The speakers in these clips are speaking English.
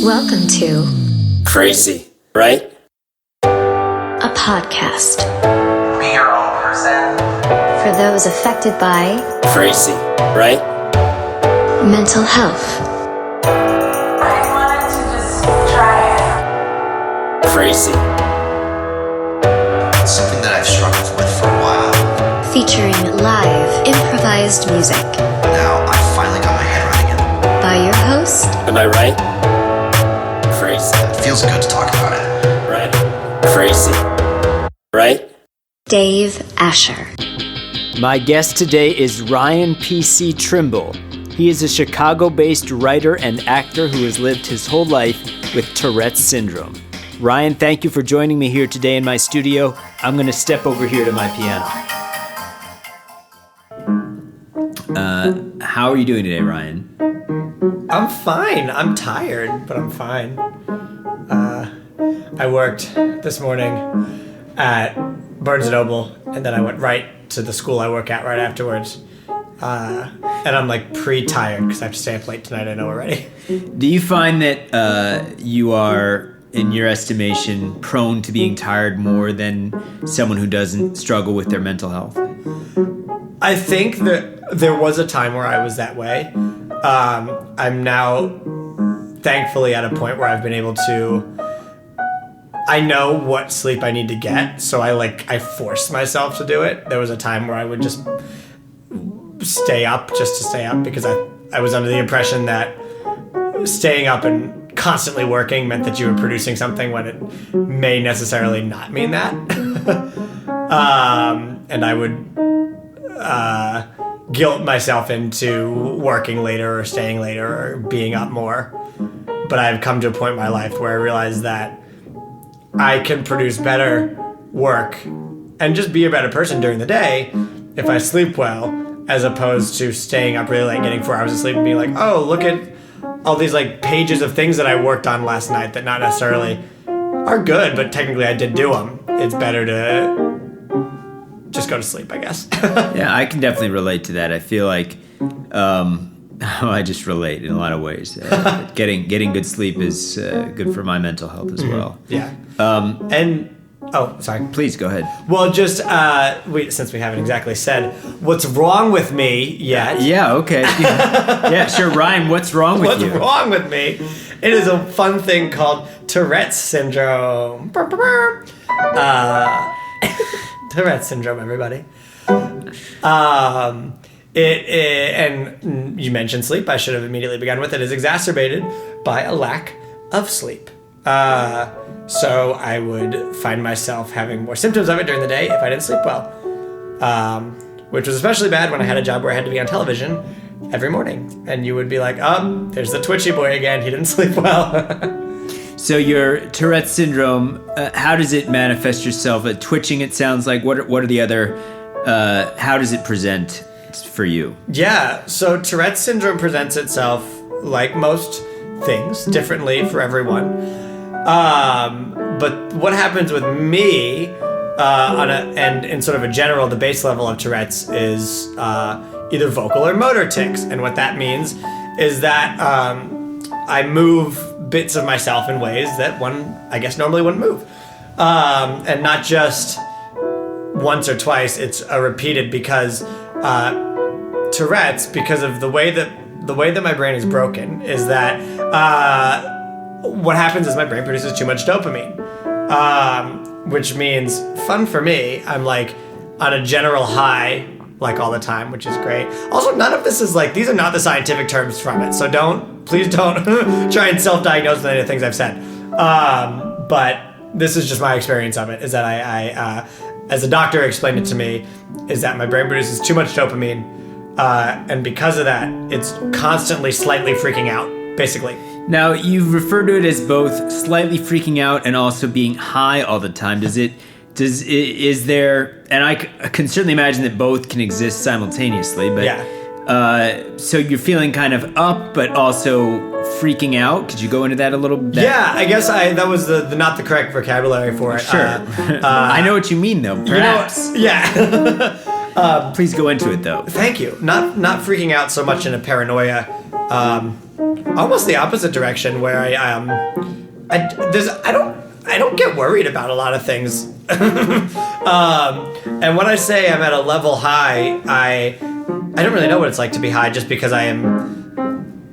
Welcome to Crazy, right? A podcast Be your own person. for those affected by Crazy, right? mental health, I wanted to just try it. Crazy, It's something that I've struggled with for a while. featuring live improvised music Now I finally got my head right again. by your host, am I right? Crazy, It feels good to talk about it. right? Crazy, right? Dave Asher. My guest today is Ryan P.C. Trimble. He is a Chicago-based writer and actor who has lived his whole life with Tourette Syndrome. Ryan, thank you for joining me here today in my studio. I'm going to step over here to my piano. How are you doing today, Ryan? I'm fine. I'm tired, but I'm fine. I worked this morning at Barnes & Noble, and then I went right to the school I work at right afterwards. And I'm like pre-tired because I have to stay up late tonight, I know already. Do you find that you are, in your estimation, prone to being tired more than someone who doesn't struggle with their mental health? I think that there was a time where I was that way. I'm now thankfully at a point where I've been able to, I know what sleep I need to get, so I force myself to do it. There was a time where I would just stay up just to stay up because I was under the impression that staying up and constantly working meant that you were producing something when it may necessarily not mean that. And I would guilt myself into working later or staying later or being up more. But I've come to a point in my life where I realize that I can produce better work and just be a better person during the day if I sleep well, as opposed to staying up really late, getting 4 hours of sleep and being like, oh, look at all these like pages of things that I worked on last night that not necessarily are good, but technically I did do them. It's better to just go to sleep, I guess. Yeah, I can definitely relate to that. I feel like I just relate in a lot of ways. Getting good sleep is good for my mental health as well. Yeah. Sorry. Please go ahead. Well, just since we haven't exactly said what's wrong with me yet. Yeah, okay. Yeah, sure. Ryan, what's wrong with you? What's wrong with me? It is a fun thing called Tourette Syndrome. Tourette Syndrome, everybody. And you mentioned sleep. I should have immediately begun with it. Is exacerbated by a lack of sleep. So I would find myself having more symptoms of it during the day if I didn't sleep well. Which was especially bad when I had a job where I had to be on television every morning. And you would be like, oh, there's the twitchy boy again. He didn't sleep well. So your Tourette syndrome, how does it manifest yourself? Twitching, it sounds like. What are the other, how does it present for you? Yeah, so Tourette syndrome presents itself, like most things, differently for everyone. But what happens with me, and in sort of a general, the base level of Tourette's is either vocal or motor tics. And what that means is that I move bits of myself in ways that one, I guess, normally wouldn't move. And not just once or twice, it's a repeated because Tourette's, because of the way that my brain is broken, is that what happens is my brain produces too much dopamine, which means, fun for me, I'm like on a general high like all the time, which is great. Also, none of this is like, these are not the scientific terms from it, so please don't try and self-diagnose with any of the things I've said. But this is just my experience of it, is that I as a doctor explained it to me, is that my brain produces too much dopamine, and because of that, it's constantly slightly freaking out, basically. Now, you've referred to it as both slightly freaking out and also being high all the time. Is there, and I can certainly imagine that both can exist simultaneously, but yeah. So you're feeling kind of up, but also freaking out. Could you go into that a little bit? Yeah, I guess that was the not the correct vocabulary for it. Sure. I know what you mean, though. Perhaps. Yeah. Please go into it, though. Thank you. Not freaking out so much in a paranoia almost the opposite direction, where I don't get worried about a lot of things. And when I say I'm at a level high, I don't really know what it's like to be high, just because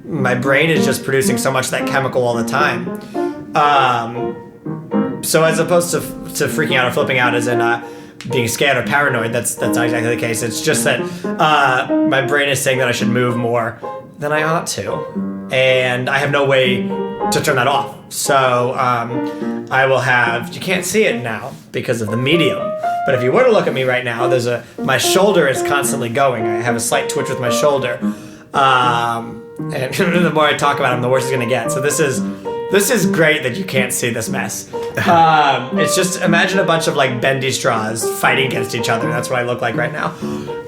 my brain is just producing so much of that chemical all the time. So as opposed to freaking out or flipping out as in being scared or paranoid, that's not exactly the case. It's just that my brain is saying that I should move more than I ought to, and I have no way to turn that off. So I will have, you can't see it now because of the medium, but if you were to look at me right now, my shoulder is constantly going. I have a slight twitch with my shoulder. And the more I talk about him, the worse it's gonna get. So this is great that you can't see this mess. It's just, imagine a bunch of like bendy straws fighting against each other. That's what I look like right now.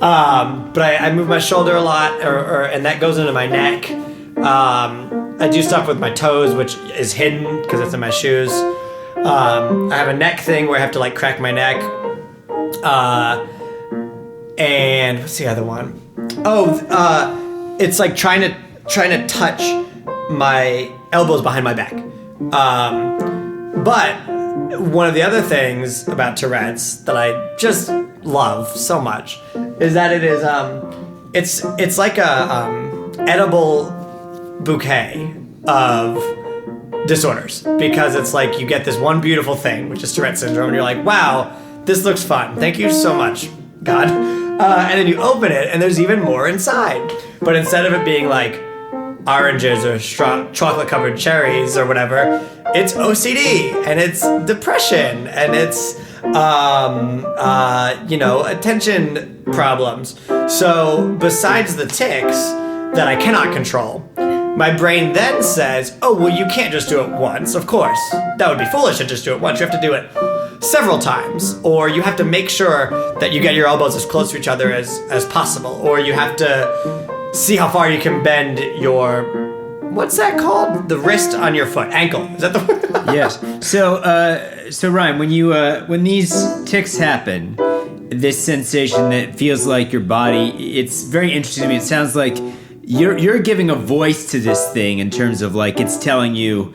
But I move my shoulder a lot, and that goes into my neck. I do stuff with my toes, which is hidden because it's in my shoes. I have a neck thing where I have to like crack my neck. And what's the other one? It's like trying to touch my elbows behind my back. But one of the other things about Tourette's that I just love so much is that it is it's like a edible bouquet of disorders, because it's like you get this one beautiful thing, which is Tourette syndrome, and you're like, wow, this looks fun. Thank you so much, God. And then you open it, and there's even more inside. But instead of it being like oranges or chocolate-covered cherries or whatever, it's OCD, and it's depression, and it's attention problems. So besides the tics that I cannot control, my brain then says, oh, well, you can't just do it once. Of course, that would be foolish to just do it once. You have to do it several times, or you have to make sure that you get your elbows as close to each other as possible, or you have to see how far you can bend your, what's that called? The wrist on your foot, ankle. Is that the word? Yes. So Ryan, when these tics happen, this sensation that feels like your body, it's very interesting to me. It sounds like you're giving a voice to this thing in terms of like it's telling you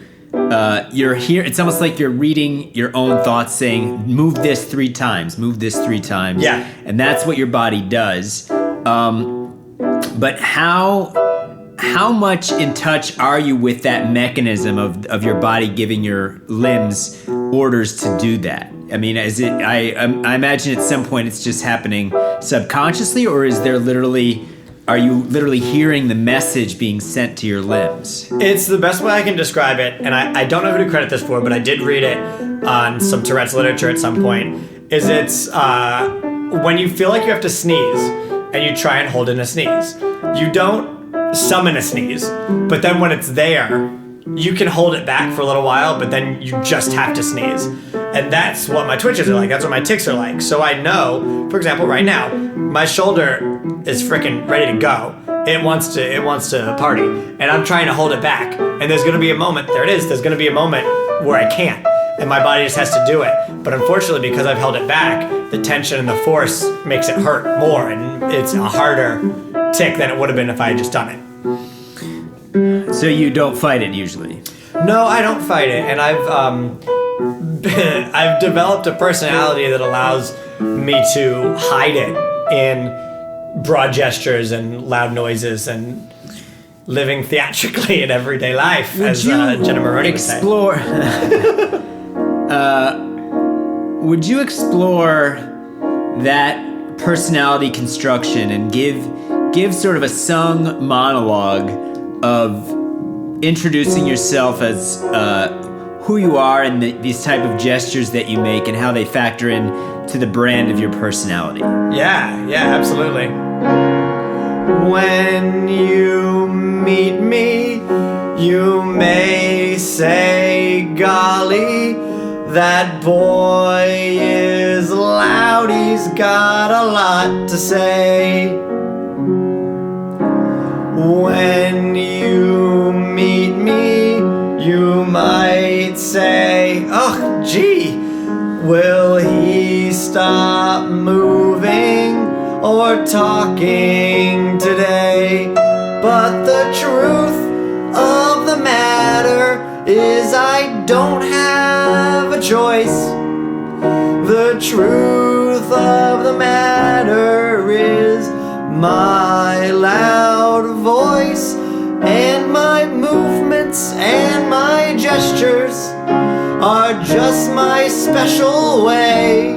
you're here. It's almost like you're reading your own thoughts, saying move this 3 times, move this 3 times. Yeah. And that's what your body does. But how much in touch are you with that mechanism of your body giving your limbs orders to do that? I mean, I imagine at some point it's just happening subconsciously, or are you literally hearing the message being sent to your limbs? It's the best way I can describe it, and I don't know who to credit this for, but I did read it on some Tourette's literature at some point, is it's when you feel like you have to sneeze, and you try and hold in a sneeze. You don't summon a sneeze, but then when it's there, you can hold it back for a little while, but then you just have to sneeze. And that's what my twitches are like. That's what my tics are like. So I know, for example, right now, my shoulder is freaking ready to go. It wants to party, and I'm trying to hold it back. And there's gonna be a moment, there it is, there's gonna be a moment where I can't, and my body just has to do it. But unfortunately, because I've held it back, the tension and the force makes it hurt more, and it's a harder tic than it would have been if I had just done it. So you don't fight it usually? No, I don't fight it, and I've developed a personality that allows me to hide it in broad gestures and loud noises and living theatrically in everyday life, as Jenna Maroney would say. Would you explore that personality construction and give sort of a sung monologue of introducing yourself as who you are and these type of gestures that you make and how they factor in to the brand of your personality? Yeah, absolutely. When you meet me, you may say, golly, that boy is loud, he's got a lot to say. When you meet me, you might say, oh, gee, will he stop moving or talking today? But the truth of the matter is I don't have a choice. The truth of the matter is my loud voice and my movements and my gestures are just my special way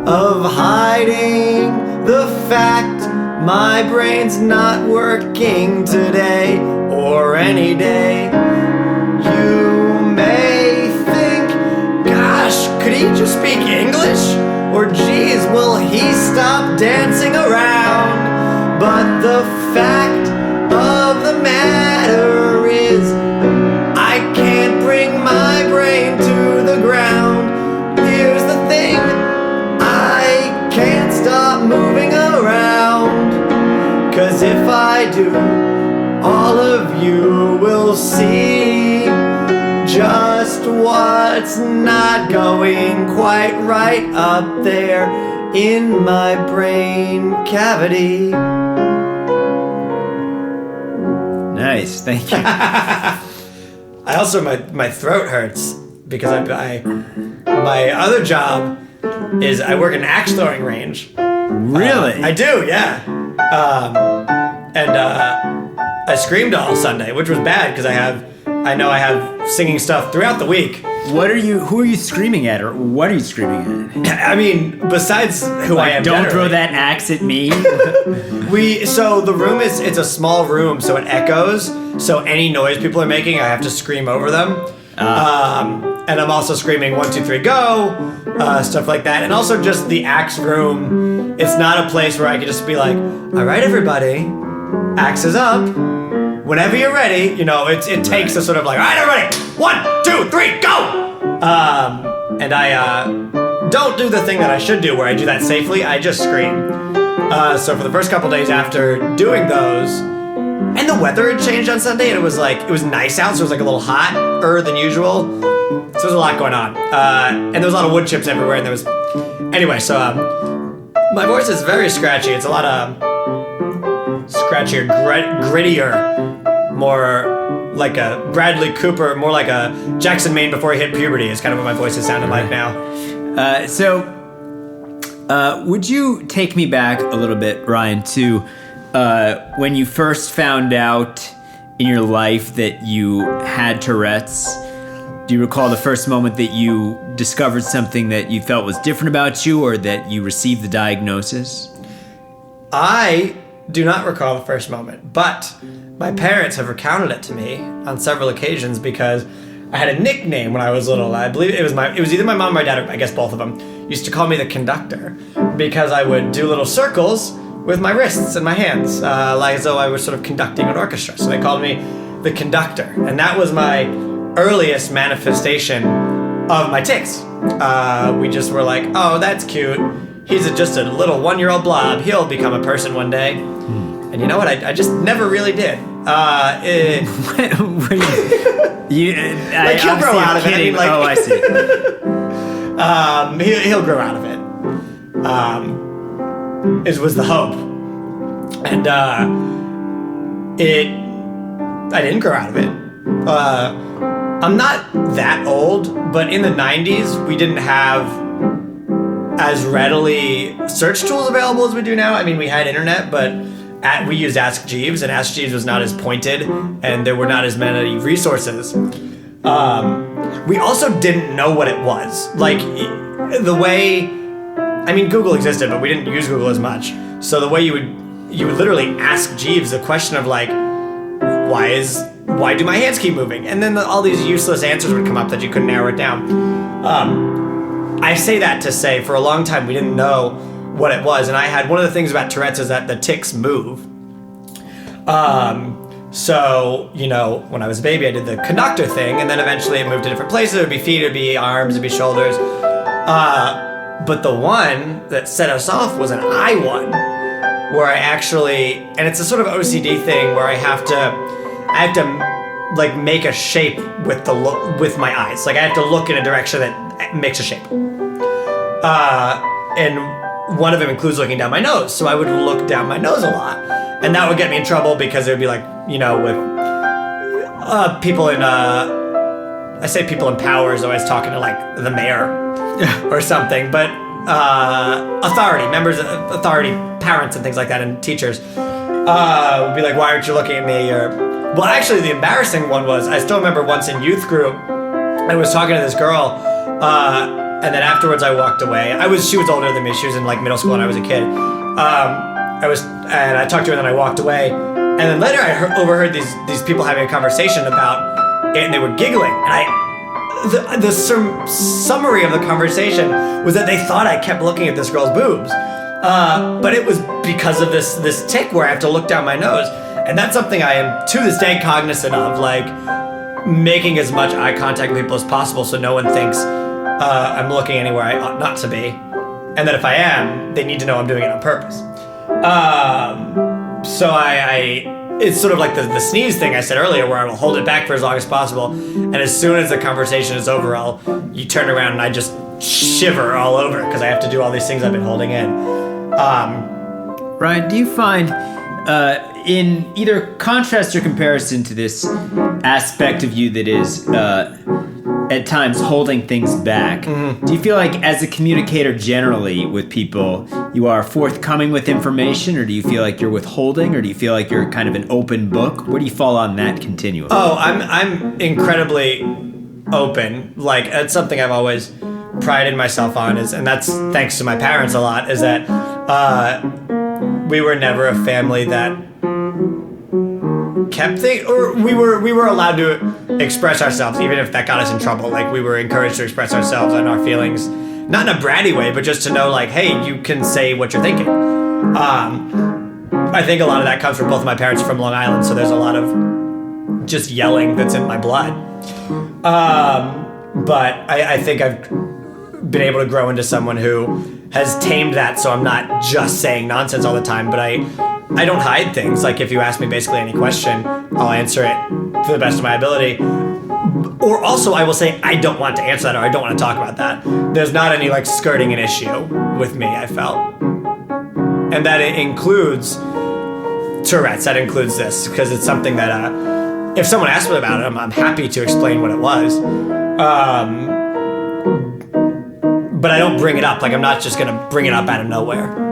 of hiding the fact my brain's not working today or any day. You may think, gosh, could he just speak English? Or geez, will he stop dancing around? But the fact of the matter is I can't bring my brain to the ground. Here's the thing, I can't stop moving around. 'Cause if I do, all of you will see just what's not going quite right up there in my brain cavity. Nice, thank you. I also, my throat hurts because I my other job is I work in an axe throwing range. Really? I do, yeah. And I screamed all Sunday, which was bad because I know I have singing stuff throughout the week. Who are you screaming at, or what are you screaming at? I mean, besides who I am. Don't throw generally. that axe at me. So the room it's a small room, so it echoes. So any noise people are making, I have to scream over them. And I'm also screaming 1, 2, 3, go, stuff like that. And also just the axe room. It's not a place where I can just be like, all right, everybody, axe is up. Whenever you're ready, it takes a sort of like, all right, everybody, 1, 2, 3, go. And I don't do the thing that I should do where I do that safely. I just scream. So for the first couple days after doing those, and the weather had changed on Sunday, and it was nice out, so it was like a little hotter than usual. So there's a lot going on. And there was a lot of wood chips everywhere, and there was... Anyway, so my voice is very scratchy. It's a lot of scratchier, grittier, more like a Bradley Cooper, more like a Jackson Maine before he hit puberty is kind of what my voice is sounding like now. Would you take me back a little bit, Ryan, to when you first found out in your life that you had Tourette's? Do you recall the first moment that you discovered something that you felt was different about you, or that you received the diagnosis? I do not recall the first moment, but my parents have recounted it to me on several occasions because I had a nickname when I was little. I believe it was either my mom or my dad, or I guess both of them, used to call me the conductor because I would do little circles with my wrists and my hands, like as though I was sort of conducting an orchestra. So they called me the conductor, and that was my earliest manifestation of my tics. We just were like, oh, that's cute. He's just a little 1-year-old blob. He'll become a person one day. And you know what? I just never really did. He'll grow out of it. I mean, Oh, I see. He'll grow out of it. Was the hope. And I didn't grow out of it. I'm not that old, but in the 90s, we didn't have as readily search tools available as we do now. I mean, we had internet, but we used Ask Jeeves, and Ask Jeeves was not as pointed, and there were not as many resources. We also didn't know what it was. Like, the way... I mean, Google existed, but we didn't use Google as much. So the way you would literally ask Jeeves the question of, like, why do my hands keep moving? And then all these useless answers would come up that you couldn't narrow it down. I say that to say, for a long time, we didn't know what it was. And I had one of the things about Tourette's is that the tics move. So, when I was a baby, I did the conductor thing, and then eventually it moved to different places. It would be feet, it would be arms, it would be shoulders. But the one that set us off was an eye one, where I actually, and it's a sort of OCD thing where I have to like make a shape with with my eyes. Like I have to look in a direction that makes a shape. And one of them includes looking down my nose. So I would look down my nose a lot. And that would get me in trouble because it would be like, with people in I say people in power is always talking to like the mayor or something, but authority, members of authority, parents and things like that, and teachers would be like, why aren't you looking at me? Or, well, actually the embarrassing one was, I still remember once in youth group, I was talking to this girl, and then afterwards I walked away. She was older than me. She was in like middle school and I was a kid. And I talked to her and then I walked away. And then later I overheard these people having a conversation about it, and they were giggling. And the summary of the conversation was that they thought I kept looking at this girl's boobs. But it was because of this tic where I have to look down my nose. And that's something I am to this day cognizant of, like making as much eye contact with people as possible so no one thinks I'm looking anywhere I ought not to be. And that if I am, they need to know I'm doing it on purpose. So it's sort of like the sneeze thing I said earlier, where I will hold it back for as long as possible, and as soon as the conversation is over, you turn around and I just shiver all over because I have to do all these things I've been holding in. Ryan, do you find in either contrast or comparison to this aspect of you that is at times holding things back, do you feel like as a communicator generally with people, you are forthcoming with information, or do you feel like you're withholding, or do you feel like you're kind of an open book? Where do you fall on that continuum? Oh, I'm incredibly open. Like, that's something I've always prided myself on, and that's thanks to my parents a lot, is that we were never a family that kept things, or we were allowed to express ourselves, even if that got us in trouble. Like, we were encouraged to express ourselves and our feelings, not in a bratty way, but just to know, like, hey, you can say what you're thinking. I think a lot of that comes from both of my parents from Long Island, so there's a lot of just yelling that's in my blood. But I think I've been able to grow into someone who has tamed that, so I'm not just saying nonsense all the time, but I don't hide things. Like, if you ask me basically any question, I'll answer it to the best of my ability. Or also, I will say, I don't want to answer that, or I don't want to talk about that. There's not any, like, skirting an issue with me, I felt. And that it includes Tourette's, that includes this, because it's something that, if someone asks me about it, I'm happy to explain what it was. But I don't bring it up. Like, I'm not just going to bring it up out of nowhere.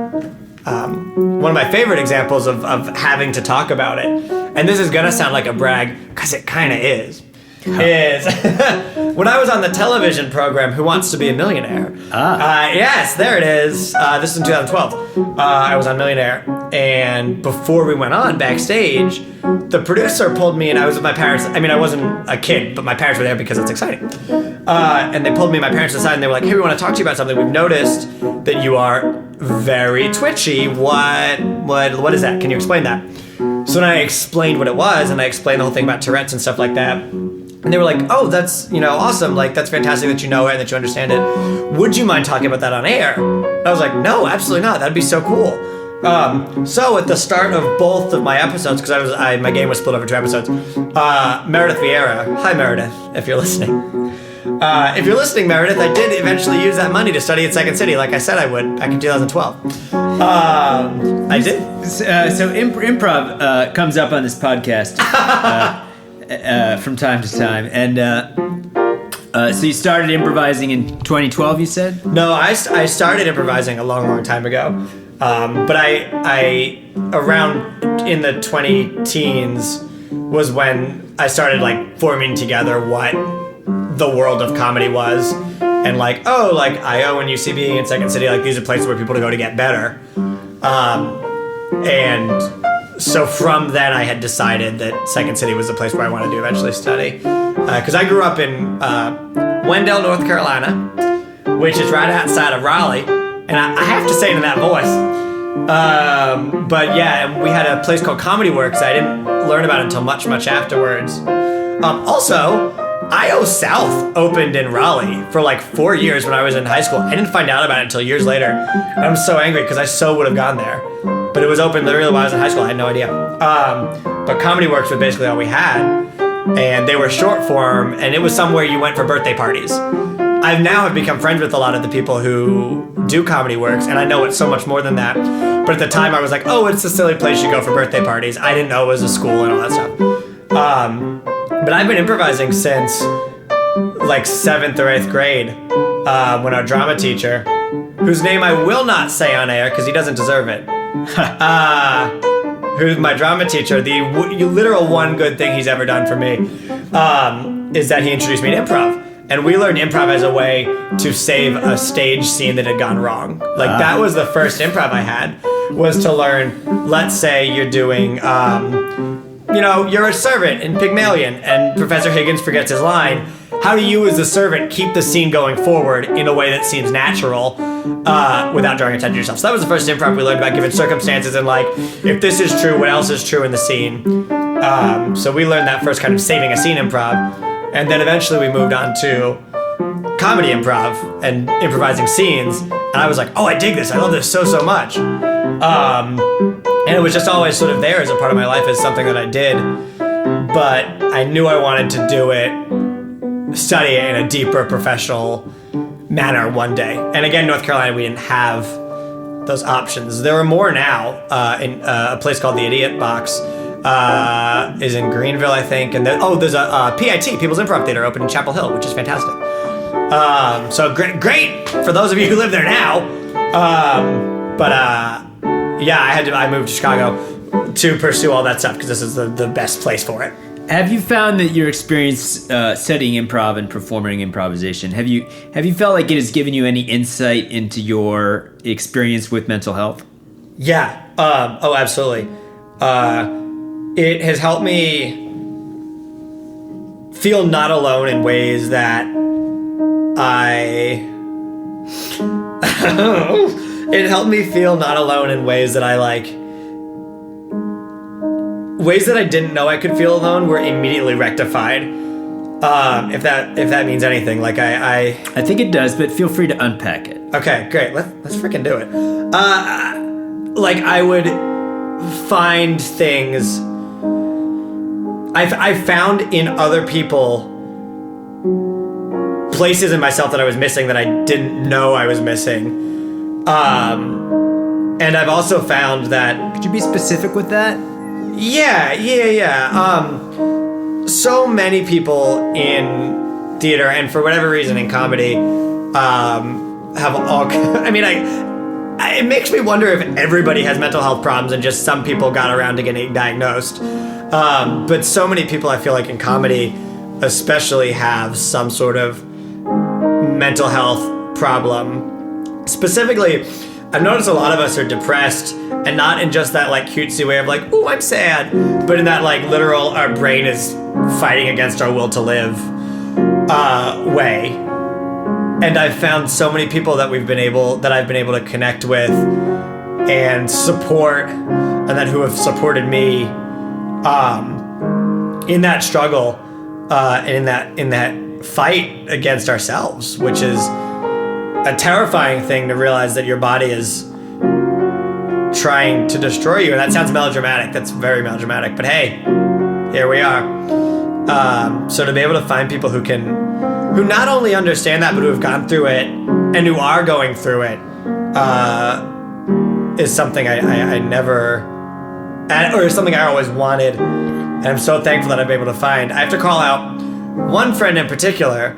One of my favorite examples of having to talk about it, and this is going to sound like a brag, because it kind of is when I was on the television program Who Wants to Be a Millionaire. Yes, there it is. This is in 2012. I was on Millionaire, and before we went on, backstage, the producer pulled me, and I was with my parents. I mean, I wasn't a kid, but my parents were there because it's exciting. And they pulled me and my parents aside, and they were like, hey, we want to talk to you about something. We've noticed that you are very twitchy. What is that? Can you explain that? So then I explained what it was, and I explained the whole thing about Tourette's and stuff like that. And they were like, oh, that's, awesome. Like, that's fantastic that you know it and that you understand it. Would you mind talking about that on air? And I was like, no, absolutely not. That'd be so cool. So at the start of both of my episodes, because my game was split over 2 episodes, Meredith Vieira, hi Meredith, if you're listening. If you're listening, Meredith, I did eventually use that money to study at Second City, like I said I would back in 2012. I did. So improv comes up on this podcast from time to time, and so you started improvising in 2012, you said? No, I started improvising a long, long time ago. But I around in the 20-teens was when I started, like, forming together what the world of comedy was, and like, oh, like IO and UCB and Second City, like, these are places where people go to get better. And so from then I had decided that Second City was the place where I wanted to eventually study, because I grew up in Wendell, North Carolina, which is right outside of Raleigh. And I have to say it in that voice. But yeah, we had a place called Comedy Works I didn't learn about until much, much afterwards. Also, IO South opened in Raleigh for like 4 years when I was in high school. I didn't find out about it until years later. And I'm so angry because I so would have gone there. But it was open literally while I was in high school. I had no idea. But Comedy Works was basically all we had. And they were short form, and it was somewhere you went for birthday parties. I now have become friends with a lot of the people who do Comedy Works, and I know it's so much more than that. But at the time, I was like, oh, it's a silly place you go for birthday parties. I didn't know it was a school and all that stuff. But I've been improvising since like 7th or 8th grade when our drama teacher, whose name I will not say on air because he doesn't deserve it, who's my drama teacher, the literal one good thing he's ever done for me is that he introduced me to improv. And we learned improv as a way to save a stage scene that had gone wrong. Like that was the first improv I had, was to learn, let's say you're doing, you're a servant in Pygmalion and Professor Higgins forgets his line. How do you as a servant keep the scene going forward in a way that seems natural without drawing attention to yourself? So that was the first improv we learned about given circumstances and like, if this is true, what else is true in the scene? So we learned that first kind of saving a scene improv. And then eventually we moved on to comedy improv and improvising scenes. And I was like, oh, I dig this. I love this so much. And it was just always sort of there as a part of my life as something that I did. But I knew I wanted to do it, study it in a deeper professional manner one day. And again, North Carolina, we didn't have those options. There are more now in a place called the Idiot Box. Is in Greenville, I think, and there's a PIT, People's Improv Theater, open in Chapel Hill, which is fantastic. So great for those of you who live there now. I moved to Chicago to pursue all that stuff because this is the best place for it. Have you found that your experience studying improv and performing improvisation, have you felt like it has given you any insight into your experience with mental health? Yeah. Absolutely. It has helped me feel not alone in ways that it helped me feel not alone in ways that ways that I didn't know I could feel alone were immediately rectified. If that means anything, like I think it does, but feel free to unpack it. Okay, great. Let's freaking do it. Like I would find things I found in other people places in myself that I was missing that I didn't know I was missing. And I've also found that... Could you be specific with that? Yeah. So many people in theater and for whatever reason in comedy have all... it makes me wonder if everybody has mental health problems and just some people got around to getting diagnosed. But so many people I feel like in comedy especially have some sort of mental health problem. Specifically, I've noticed a lot of us are depressed, and not in just that like cutesy way of like, ooh, I'm sad, but in that like literal, our brain is fighting against our will to live way. And I've found so many people that I've been able to connect with and support, and that who have supported me in that struggle, and in that fight against ourselves, which is a terrifying thing to realize that your body is trying to destroy you. And that sounds melodramatic. That's very melodramatic. But hey, here we are. So to be able to find people who not only understand that, but who have gone through it and who are going through it, is something I never, or is something I always wanted. And I'm so thankful that I've been able to find. I have to call out one friend in particular.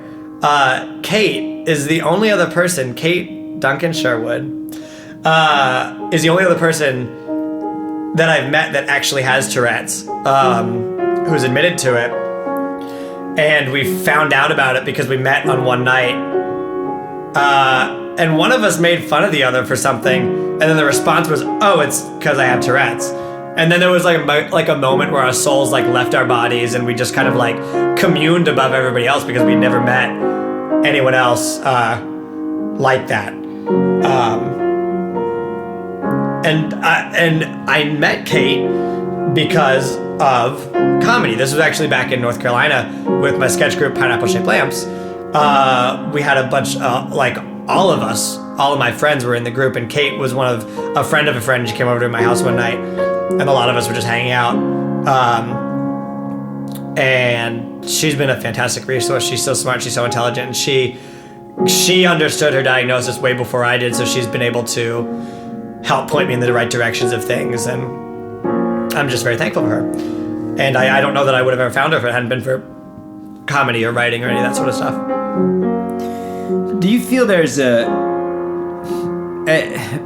Kate is the only other person, Kate Duncan Sherwood, is the only other person that I've met that actually has Tourette's, who's admitted to it. And we found out about it because we met on one night. And one of us made fun of the other for something, and then the response was, oh, it's because I have Tourette's. And then there was like a moment where our souls like left our bodies, and we just kind of like communed above everybody else because we'd never met anyone else like that. And I met Kate because of comedy. This was actually back in North Carolina with my sketch group Pineapple Shaped Lamps. We had a bunch, all of my friends were in the group, and Kate was a friend of a friend. She came over to my house one night, and a lot of us were just hanging out. And she's been a fantastic resource. She's so smart, she's so intelligent, and she understood her diagnosis way before I did, so she's been able to help point me in the right directions of things, and I'm just very thankful for her. And I don't know that I would have ever found her if it hadn't been for comedy or writing or any of that sort of stuff. Do you feel there's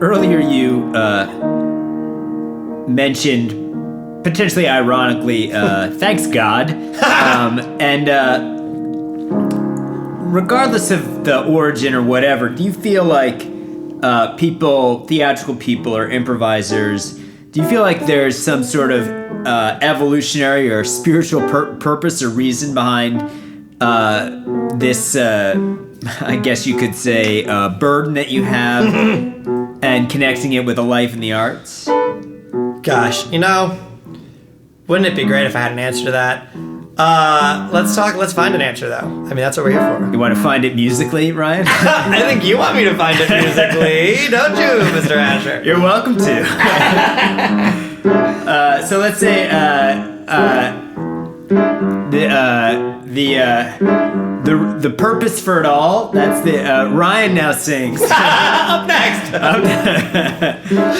earlier you mentioned, potentially ironically, thanks God, and regardless of the origin or whatever, do you feel like theatrical people or improvisers, do you feel like there's some sort of evolutionary or spiritual purpose or reason behind this, I guess you could say, burden that you have and connecting it with a life in the arts? Gosh, wouldn't it be great if I had an answer to that? Let's find an answer though. I mean, that's what we're here for. You want to find it musically, Ryan? I think you want me to find it musically, don't you, Mr. Asher? You're welcome to. So let's say the purpose for it all. That's the Ryan now sings. Up next.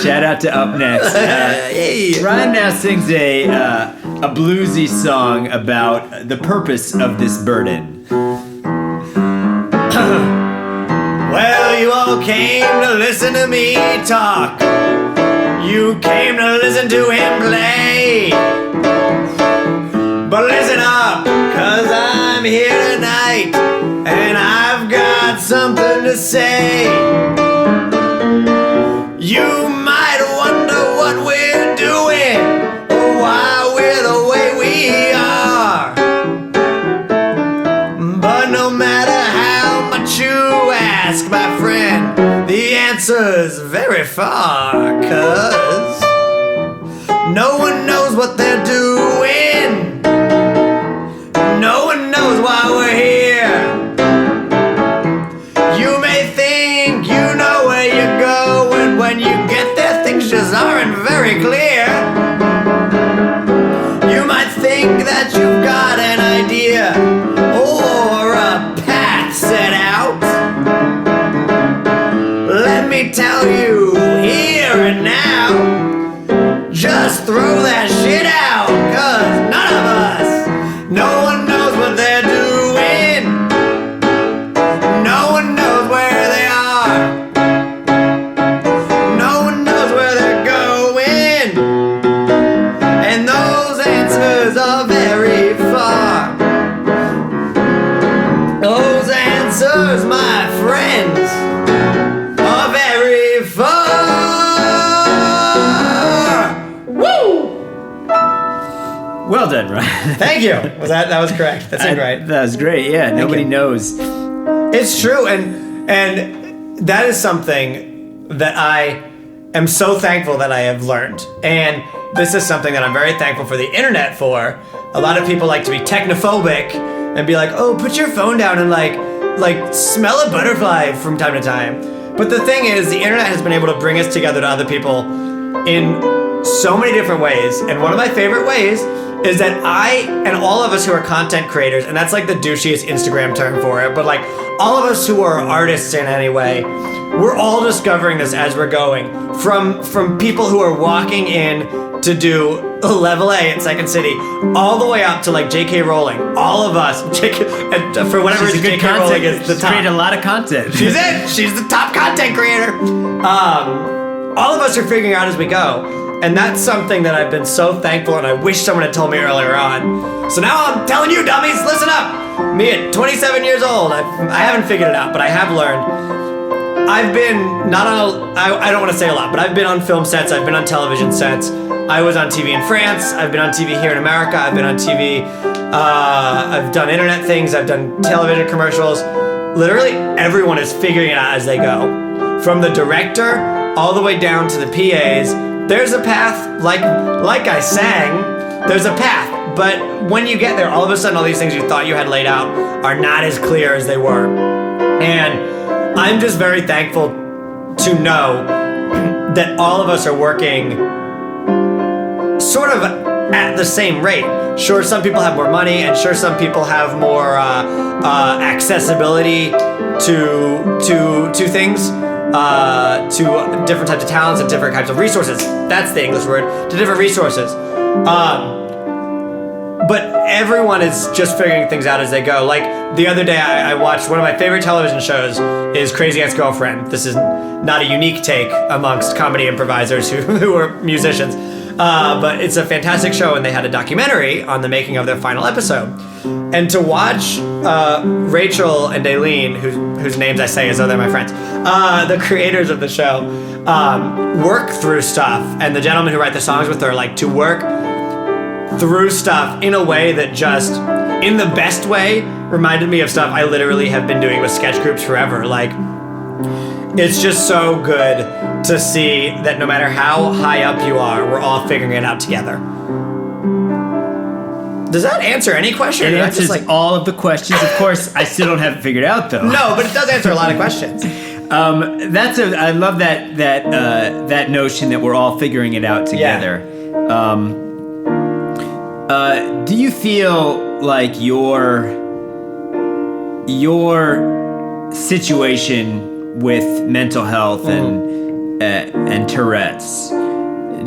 Shout out to Up Next. Hey. Ryan now sings a bluesy song about the purpose of this burden. Well, you all came to listen to me talk. You came to listen to him play. But listen up, 'cause I'm here tonight, and I've got something to say. You might wonder what we're doing, or why we're the way we are. But no matter how much you ask, my friend, the answer's very far, 'cause no one knows what they're doing. No one knows why we're here. You may think you know where you're going. When you get there, things just aren't very clear. You might think that you've got an idea or a path set out. Let me tell you here and now, just throw that shit out, 'cause none of us, no one knows what they're doing. No one knows where they are. No one knows where they're going. And those answers are very far. Those answers, my friends, are very far. Woo! Well done, Ryan. Thank you. That was correct. That's right. That was great. Yeah, nobody you. knows. It's true, and that is something that I am so thankful that I have learned. And this is something that I'm very thankful for the internet for. A lot of people like to be technophobic and be like, "Oh, put your phone down and like smell a butterfly from time to time." But the thing is, the internet has been able to bring us together to other people in so many different ways. And one of my favorite ways is that I and all of us who are content creators, and that's like the douchiest Instagram term for it, but like all of us who are artists in any way, we're all discovering this as we're going. From people who are walking in to do level A at Second City, all the way up to like J.K. Rowling. All of us, and for whatever She's a good J.K. Rowling content. is the She's top. created a lot of content. She's it. She's the top content creator. All of us are figuring out as we go. And that's something that I've been so thankful, and I wish someone had told me earlier on. So now I'm telling you, dummies, listen up. Me at 27 years old, I haven't figured it out, but I have learned. I've been not on, I don't want to say a lot, but I've been on film sets, I've been on television sets. I was on TV in France, I've been on TV here in America, I've been on TV, I've done internet things, I've done television commercials. Literally everyone is figuring it out as they go. From the director all the way down to the PAs. There's a path, like I sang, there's a path. But when you get there, all of a sudden all these things you thought you had laid out are not as clear as they were. And I'm just very thankful to know that all of us are working sort of at the same rate. Sure, some people have more money, and sure, some people have more accessibility to things. To different types of talents and different types of resources. That's the English word. To different resources. but everyone is just figuring things out as they go. Like the other day, I watched one of my favorite television shows is Crazy Ex-Girlfriend. This is not a unique take amongst comedy improvisers who are musicians, but it's a fantastic show, and they had a documentary on the making of their final episode. And to watch Rachel and Aileen, whose names I say as though they're my friends, the creators of the show, work through stuff, and the gentlemen who write the songs with her, like to work through stuff in a way that just, in the best way, reminded me of stuff I literally have been doing with sketch groups forever. Like, it's just so good to see that no matter how high up you are, we're all figuring it out together. Does that answer any question? It answers all of the questions. Of course, I still don't have it figured out, though. No, but it does answer a lot of questions. I love that notion that we're all figuring it out together. Yeah. Do you feel like your situation with mental health and Tourette's,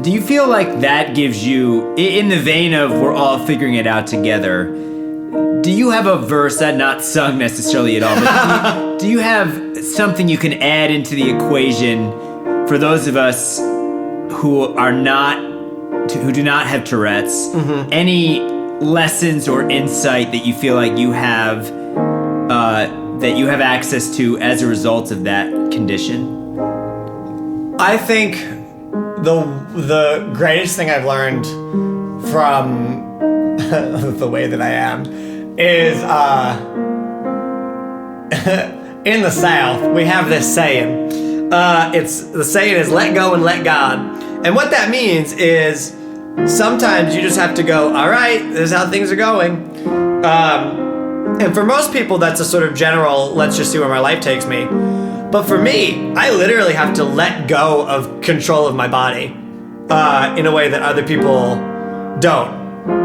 do you feel like that gives you, in the vein of we're all figuring it out together, do you have a verse, that not sung necessarily at all, but do you have something you can add into the equation for those of us who do not have Tourette's? Any lessons or insight that you feel like you have access to as a result of that condition? I think the greatest thing I've learned from the way that I am is in the South we have this saying. The saying is "let go and let God," and what that means is sometimes you just have to go, all right, this is how things are going. And for most people, that's a sort of general, let's just see where my life takes me. But for me, I literally have to let go of control of my body in a way that other people don't.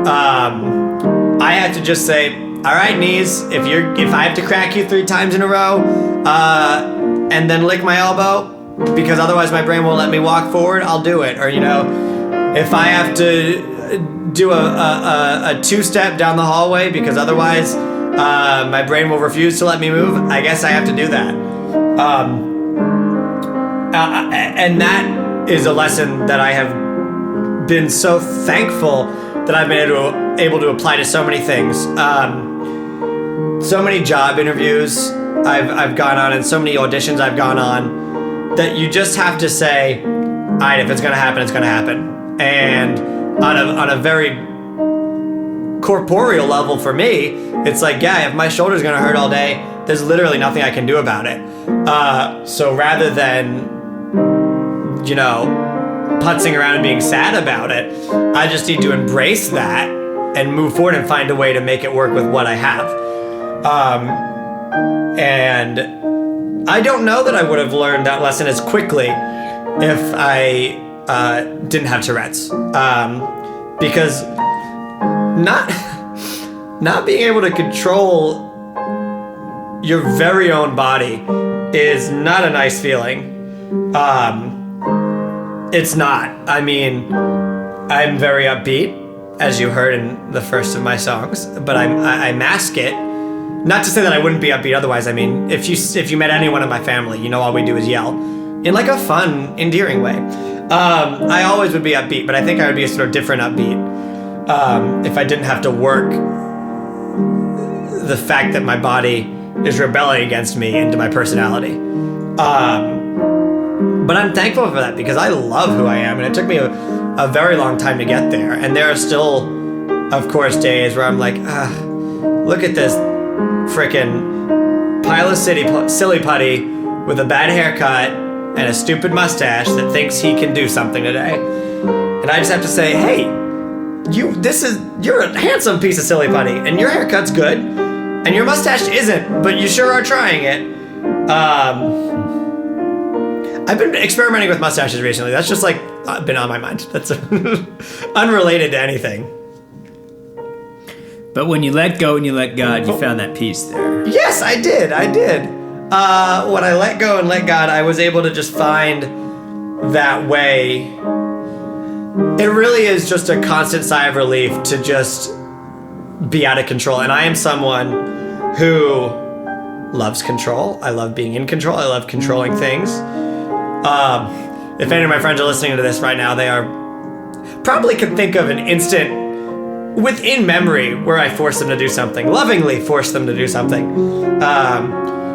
I have to just say, all right, knees, if I have to crack you 3 times in a row and then lick my elbow, because otherwise my brain won't let me walk forward, I'll do it. Or, if I have to do a 2-step down the hallway because otherwise my brain will refuse to let me move, I guess I have to do that. And that is a lesson that I have been so thankful that I've been able to apply to so many things. So many job interviews I've gone on and so many auditions I've gone on that you just have to say, all right, if it's going to happen, it's going to happen. And on a very corporeal level for me, it's like, yeah, if my shoulder's gonna hurt all day, there's literally nothing I can do about it. So rather than, putzing around and being sad about it, I just need to embrace that and move forward and find a way to make it work with what I have. And I don't know that I would have learned that lesson as quickly if I didn't have Tourette's, because not being able to control your very own body is not a nice feeling. It's not. I mean, I'm very upbeat, as you heard in the first of my songs, but I mask it. Not to say that I wouldn't be upbeat otherwise. I mean, if you met anyone in my family, all we do is yell in like a fun, endearing way. I always would be upbeat, but I think I would be a sort of different upbeat if I didn't have to work the fact that my body is rebelling against me into my personality. But I'm thankful for that because I love who I am, and it took me a very long time to get there. And there are still, of course, days where I'm like, look at this frickin' pile of silly putty with a bad haircut and a stupid mustache that thinks he can do something today. And I just have to say, hey, you're a handsome piece of silly putty, and your haircut's good, and your mustache isn't, but you sure are trying it. I've been experimenting with mustaches recently. That's just been on my mind. That's unrelated to anything. But when you let go and you let God, you found that peace there. Yes, I did. When I let go and let God, I was able to just find that way. It really is just a constant sigh of relief to just be out of control. And I am someone who loves control. I love being in control. I love controlling things. If any of my friends are listening to this right now, they are probably could think of an instant within memory where I forced them to do something, lovingly forced them to do something.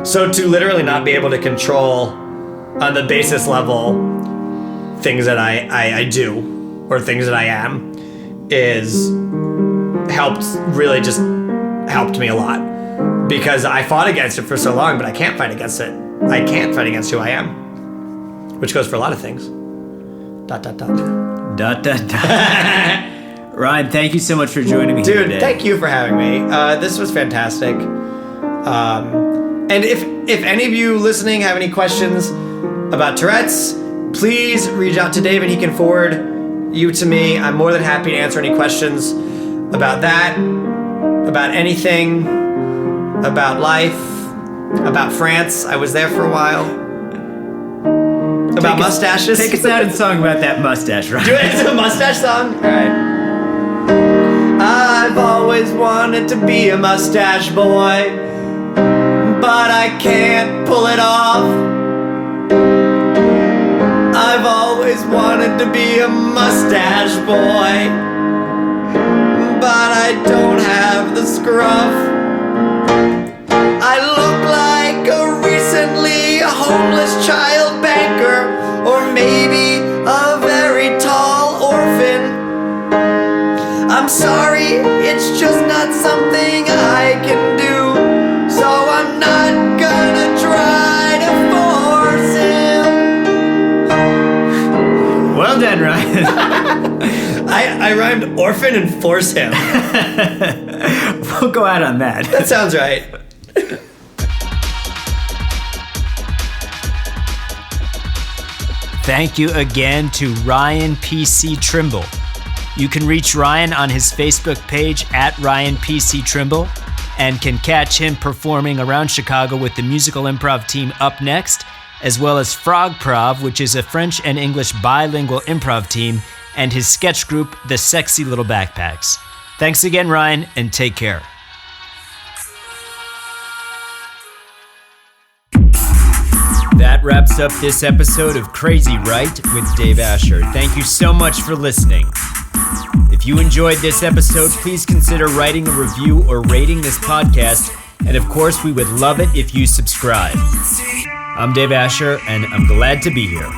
So to literally not be able to control on the basis level things that I do or things that I am is helped me a lot, because I fought against it for so long, but I can't fight against it. I can't fight against who I am, which goes for a lot of things. ... Ryan, thank you so much for joining me here today. Dude, thank you for having me. This was fantastic. And if any of you listening have any questions about Tourette's, please reach out to Dave and he can forward you to me. I'm more than happy to answer any questions about that, about anything, about life, about France. I was there for a while. About mustaches. Take us out and song about that mustache, right? Do it. It's a mustache song? All right. I've always wanted to be a mustache boy, but I can't pull it off. I've always wanted to be a mustache boy, but I don't have the scruff. I look like a recently homeless child banker, or maybe a very tall orphan. I'm sorry, it's just not something I can do, so I'm not gonna try to force him. Well done, Ryan. I rhymed orphan and force him. We'll go out on that. That sounds right. Thank you again to Ryan P.C. Trimble. You can reach Ryan on his Facebook page @RyanPCTrimble and can catch him performing around Chicago with the musical improv team Up Next, as well as Frogprov, which is a French and English bilingual improv team, and his sketch group, The Sexy Little Backpacks. Thanks again, Ryan, and take care. That wraps up this episode of Crazy Right with Dave Asher. Thank you so much for listening. If you enjoyed this episode, please consider writing a review or rating this podcast. And of course, we would love it if you subscribe. I'm Dave Asher, and I'm glad to be here.